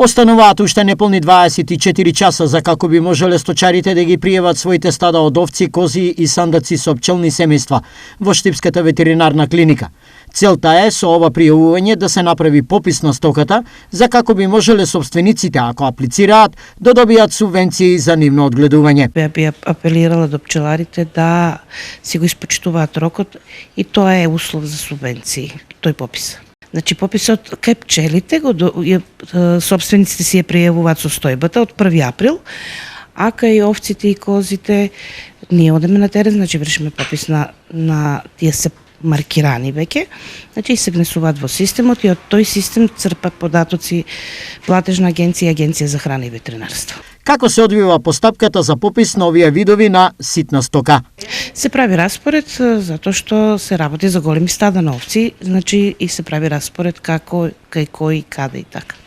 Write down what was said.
Остануваат уште неполни 24 часа за како би можеле сточарите да ги пријават своите стада од овци, кози и сандаци со пчелни семејства во Штипската ветеринарна клиника. Целта е со ова пријавување да се направи попис на стоката за како би можеле собствениците, ако аплицираат, да добијат субвенции за нивно одгледување. Би апелирала до пчеларите да си го испочитуваат рокот и тоа е услов за субвенции, тој попис. Значи пописот кај пчелите собствениците си ја пријавуваат состојбата од 1 април, а кај овците и козите ние одеме на терен, значи вршиме попис на тие се маркирани веќе, значи се внесуваат во системот и од тој систем црпат податоци платежна агенција и агенција за храна и ветеринарство. Како се одвива постапката за попис на овие видови на ситна стока? Се прави распоред затоа што се работи за големи стада на овци, значи и се прави распоред како, кај кој, каде и така.